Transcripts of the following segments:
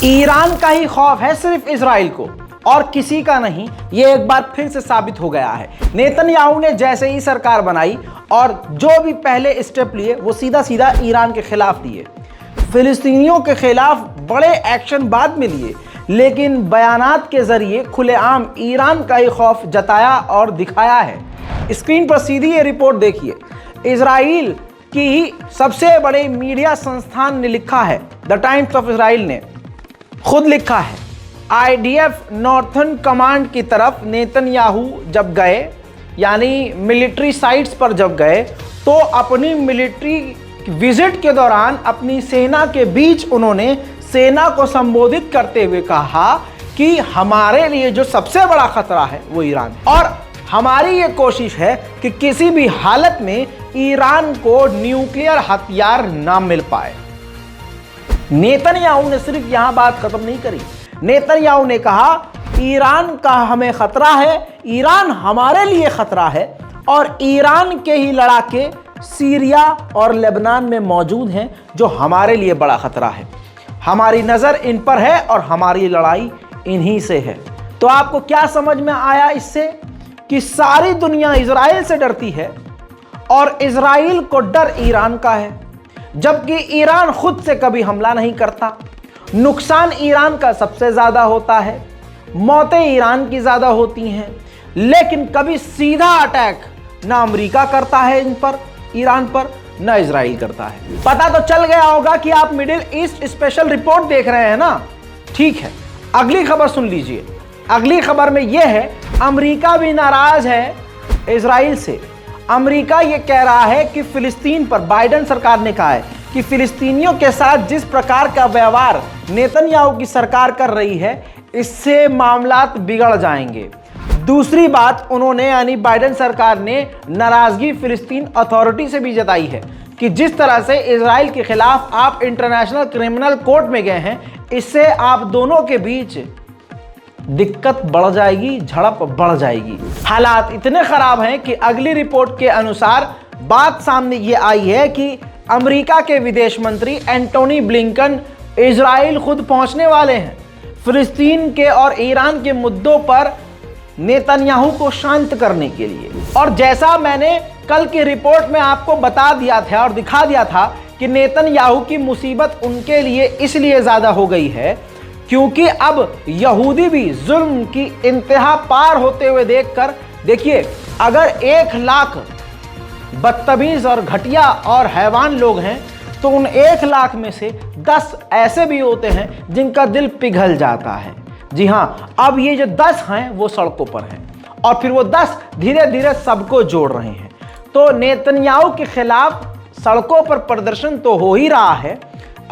Iran का ही खौफ है सिर्फ इजराइल को और किसी का नहीं। ये एक बार फिर से साबित हो गया है। नेतन्याहू ने जैसे ही सरकार बनाई और जो भी पहले स्टेप लिए वो सीधा सीधा ईरान के खिलाफ लिए। फिलिस्तीनियों के खिलाफ बड़े एक्शन बाद में लिए, लेकिन बयानात के जरिए खुलेआम ईरान का ही खौफ जताया और दिखाया है। स्क्रीन पर सीधी ये रिपोर्ट देखिए। इजराइल की ही सबसे बड़े मीडिया संस्थान ने लिखा है, द टाइम्स ऑफ इजराइल ने खुद लिखा है, IDF नॉर्थर्न कमांड की तरफ नेतन्याहू जब गए, यानी मिलिट्री साइट्स पर जब गए, तो अपनी मिलिट्री विजिट के दौरान अपनी सेना के बीच उन्होंने सेना को संबोधित करते हुए कहा कि हमारे लिए जो सबसे बड़ा खतरा है वो ईरान है और हमारी ये कोशिश है कि किसी भी हालत में ईरान को न्यूक्लियर हथियार ना मिल पाए। नेतन्याहू ने सिर्फ यहां बात खत्म नहीं करी। नेतन्याहू ने कहा ईरान का हमें खतरा है, ईरान हमारे लिए खतरा है और ईरान के ही लड़ाके सीरिया और लेबनान में मौजूद हैं जो हमारे लिए बड़ा खतरा है। हमारी नज़र इन पर है और हमारी लड़ाई इन्हीं से है। तो आपको क्या समझ में आया इससे कि सारी दुनिया इजराइल से डरती है और इजराइल को डर ईरान का है, जबकि ईरान खुद से कभी हमला नहीं करता। नुकसान ईरान का सबसे ज़्यादा होता है, मौतें ईरान की ज़्यादा होती हैं, लेकिन कभी सीधा अटैक ना अमेरिका करता है इन पर, ईरान पर, ना इजराइल करता है। पता तो चल गया होगा कि आप मिडिल ईस्ट स्पेशल रिपोर्ट देख रहे हैं ना। ठीक है, अगली खबर सुन लीजिए। अगली खबर में यह है, अमेरिका भी नाराज है इजराइल से। अमेरिका ये कह रहा है कि फिलिस्तीन पर, बाइडेन सरकार ने कहा है कि फिलिस्तीनियों के साथ जिस प्रकार का व्यवहार नेतन्याहू की सरकार कर रही है, इससे मामलात बिगड़ जाएंगे। दूसरी बात उन्होंने, यानी बाइडेन सरकार ने नाराजगी फिलिस्तीन अथॉरिटी से भी जताई है कि जिस तरह से इजराइल के खिलाफ आप इंटरनेशनल क्रिमिनल कोर्ट में गए हैं, इससे आप दोनों के बीच दिक्कत बढ़ जाएगी, झड़प बढ़ जाएगी। हालात इतने खराब हैं कि अगली रिपोर्ट के अनुसार बात सामने ये आई है कि अमेरिका के विदेश मंत्री एंटोनी ब्लिंकन इजराइल खुद पहुंचने वाले हैं फिलिस्तीन के और ईरान के मुद्दों पर नेतन्याहू को शांत करने के लिए। और जैसा मैंने कल की रिपोर्ट में आपको बता दिया था और दिखा दिया था कि नेतन्याहू की मुसीबत उनके लिए इसलिए ज़्यादा हो गई है क्योंकि अब यहूदी भी जुल्म की इंतहा पार होते हुए देखकर, देखिए, अगर 1 लाख बदतमीज और घटिया और हैवान लोग हैं तो उन 1 लाख में से 10 ऐसे भी होते हैं जिनका दिल पिघल जाता है। जी हाँ, अब ये जो 10 हैं वो सड़कों पर हैं और फिर वो 10 धीरे धीरे सबको जोड़ रहे हैं। तो नेतन्याहू के खिलाफ सड़कों पर प्रदर्शन तो हो ही रहा है।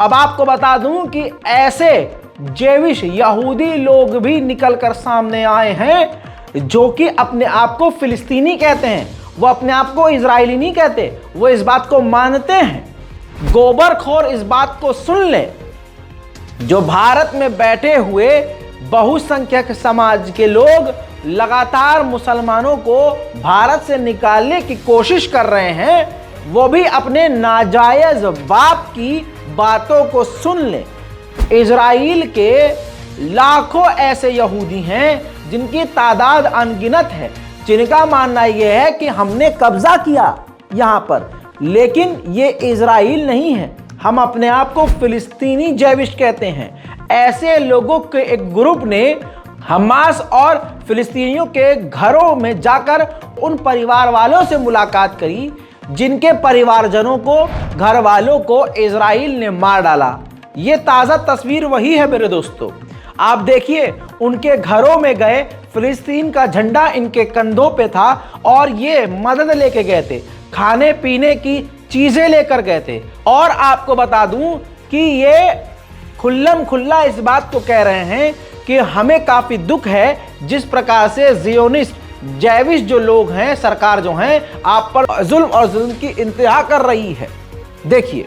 अब आपको बता दूं कि ऐसे जेविश यहूदी लोग भी निकलकर सामने आए हैं जो कि अपने आप को फिलिस्तीनी कहते हैं। वो अपने आप को इजरायली नहीं कहते, वो इस बात को मानते हैं। गोबरखोर इस बात को सुन ले, जो भारत में बैठे हुए बहुसंख्यक समाज के लोग लगातार मुसलमानों को भारत से निकालने की कोशिश कर रहे हैं, वो भी अपने नाजायज बाप की बातों को सुन ले। इजराइल के लाखों ऐसे यहूदी हैं जिनकी तादाद अनगिनत है, जिनका मानना यह है कि हमने कब्जा किया यहाँ पर, लेकिन ये इजराइल नहीं है, हम अपने आप को फिलिस्तीनी जेविश कहते हैं। ऐसे लोगों के एक ग्रुप ने हमास और फिलिस्तीनियों के घरों में जाकर उन परिवार वालों से मुलाकात करी जिनके परिवारजनों को, घर वालों को इजराइल ने मार डाला। ये ताज़ा तस्वीर वही है मेरे दोस्तों। आप देखिए, उनके घरों में गए, फिलिस्तीन का झंडा इनके कंधों पे था और ये मदद लेके गए थे, खाने पीने की चीज़ें लेकर गए थे। और आपको बता दूं कि ये खुल्लम खुल्ला इस बात को कह रहे हैं कि हमें काफ़ी दुख है जिस प्रकार से जियोनिस्ट जेविश जो लोग हैं, सरकार जो हैं, आप पर जुल्म और जुल्म की इंतहा कर रही है। देखिए,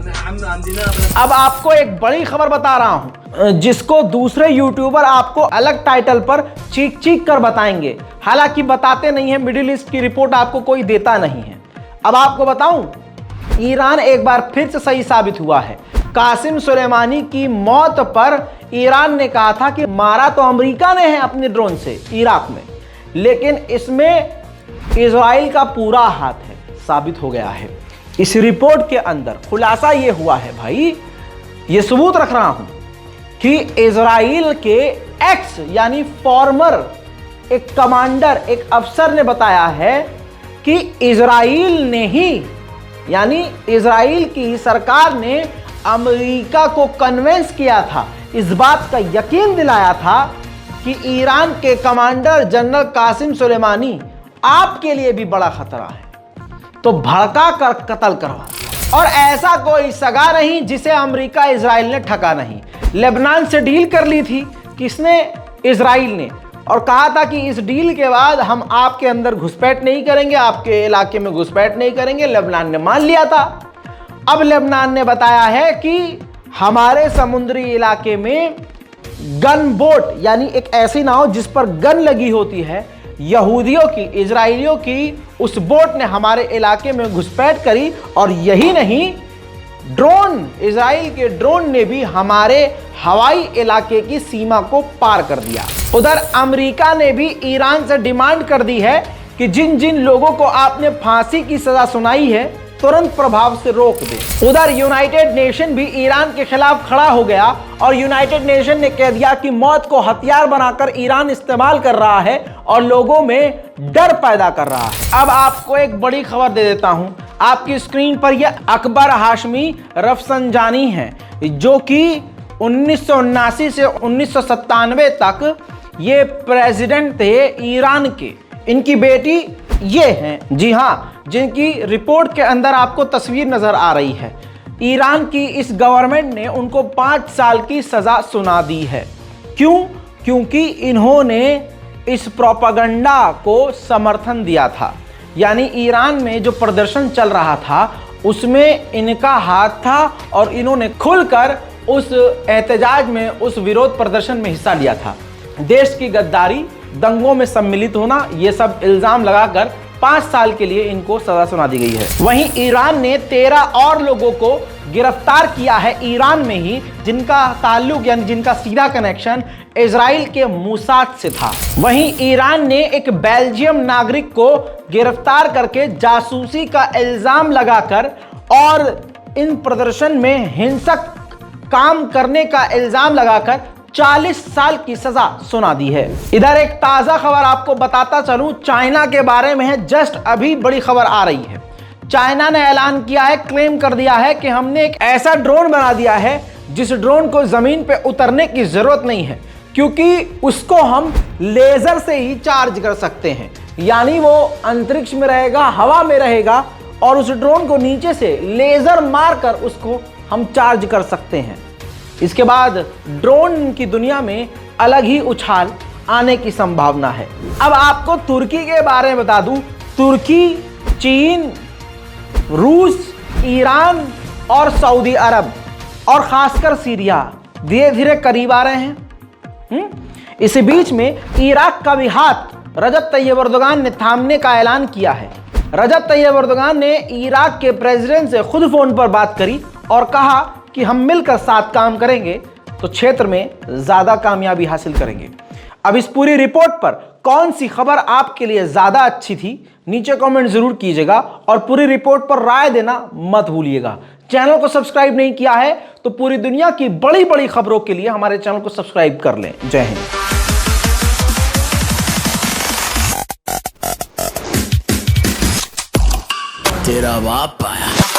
अब आपको एक बड़ी खबर बता रहा हूं, जिसको दूसरे यूट्यूबर आपको अलग टाइटल पर चीख चीख कर बताएंगे, हालांकि बताते नहीं है। मिडिल ईस्ट की रिपोर्ट आपको कोई देता नहीं है। अब आपको बताऊं, ईरान एक बार फिर से सही साबित हुआ है। कासिम सुलेमानी की मौत पर ईरान ने कहा था कि मारा तो अमेरिका ने है अपने ड्रोन से इराक में, लेकिन इसमें इजराइल का पूरा हाथ है, साबित हो गया है। इस रिपोर्ट के अंदर खुलासा यह हुआ है, भाई ये सबूत रख रहा हूं कि इजराइल के एक्स यानी फॉर्मर एक कमांडर, एक अफसर ने बताया है कि इजराइल ने ही यानी इजराइल की सरकार ने अमेरिका को कन्विंस किया था, इस बात का यकीन दिलाया था कि ईरान के कमांडर जनरल कासिम सुलेमानी आपके लिए भी बड़ा खतरा है, तो भड़का कर कत्ल करवा। और ऐसा कोई सगा नहीं जिसे अमेरिका इजराइल ने ठगा नहीं। लेबनान से डील कर ली थी किसने? इजराइल ने, और कहा था कि इस डील के बाद हम आपके अंदर घुसपैठ नहीं करेंगे, आपके इलाके में घुसपैठ नहीं करेंगे। लेबनान ने मान लिया था। अब लेबनान ने बताया है कि हमारे समुद्री इलाके में गन बोट यानी एक ऐसी नाव जिस पर गन लगी होती है, यहूदियों की, इजराइलियों की उस बोट ने हमारे इलाके में घुसपैठ करी। और यही नहीं, ड्रोन, इजराइल के ड्रोन ने भी हमारे हवाई इलाके की सीमा को पार कर दिया। उधर अमेरिका ने भी ईरान से डिमांड कर दी है कि जिन जिन लोगों को आपने फांसी की सजा सुनाई है तुरंत प्रभाव से रोक दे। उधर यूनाइटेड नेशन भी ईरान के खिलाफ खड़ा हो गया और यूनाइटेड नेशन ने कह दिया कि मौत को हथियार बनाकर ईरान इस्तेमाल कर रहा है और लोगों में डर पैदा कर रहा है। अब आपको एक बड़ी खबर दे देता हूं, आपकी स्क्रीन पर यह अकबर हाशमी रफसंजानी है, जो कि 1979 से 1997 तक ये प्रेसिडेंट थे ईरान के। इनकी बेटी ये हैं, जी हाँ, जिनकी रिपोर्ट के अंदर आपको तस्वीर नजर आ रही है। ईरान की इस गवर्नमेंट ने उनको 5 साल की सजा सुना दी है। क्यों? क्योंकि इन्होंने इस प्रोपेगेंडा को समर्थन दिया था, यानी ईरान में जो प्रदर्शन चल रहा था उसमें इनका हाथ था और इन्होंने खुलकर उस एहतजाज में, उस विरोध प्रदर्शन में हिस्सा लिया था। देश की गद्दारी, दंगों में सम्मिलित होना, ये सब इल्जाम लगाकर 5 साल के लिए इनको सजा सुना दी गई है। वहीं ईरान ने 13 और लोगों को गिरफ्तार किया है ईरान में ही, जिनका ताल्लुक यानी जिनका सीधा कनेक्शन इजराइल के मूसाद से था। वहीं ईरान ने एक बेल्जियम नागरिक को गिरफ्तार करके जासूसी का इल्जाम लगाकर और इन प्रदर्शन में हिंसक काम करने का इल्जाम लगाकर 40 साल की सजा सुना दी है। इधर एक ताजा खबर आपको बताता चलूं, चाइना के बारे में है। जस्ट अभी बड़ी खबर आ रही है। चाइना ने ऐलान किया है, क्लेम कर दिया है कि हमने एक ऐसा ड्रोन बना दिया है जिस ड्रोन को जमीन पे उतरने की जरूरत नहीं है, क्योंकि उसको हम लेजर से ही चार्ज कर सकते हैं। यानी वो अंतरिक्ष में रहेगा, हवा में रहेगा और उस ड्रोन को नीचे से लेजर मारकर उसको हम चार्ज कर सकते हैं। इसके बाद ड्रोन की दुनिया में अलग ही उछाल आने की संभावना है। अब आपको तुर्की के बारे में बता दूं, तुर्की, चीन, रूस, ईरान और सऊदी अरब और खासकर सीरिया धीरे धीरे करीब आ रहे हैं। इसी बीच में इराक का भी हाथ रजब तैयब एर्दोगान ने थामने का ऐलान किया है। रजब तैयब एर्दोगान ने इराक के प्रेसिडेंट से खुद फोन पर बात करी और कहा कि हम मिलकर साथ काम करेंगे तो क्षेत्र में ज्यादा कामयाबी हासिल करेंगे। अब इस पूरी रिपोर्ट पर कौन सी खबर आपके लिए ज्यादा अच्छी थी, नीचे कमेंट जरूर कीजिएगा और पूरी रिपोर्ट पर राय देना मत भूलिएगा। चैनल को सब्सक्राइब नहीं किया है तो पूरी दुनिया की बड़ी बड़ी खबरों के लिए हमारे चैनल को सब्सक्राइब कर लें। जय हिंद। तेरा बाप आया।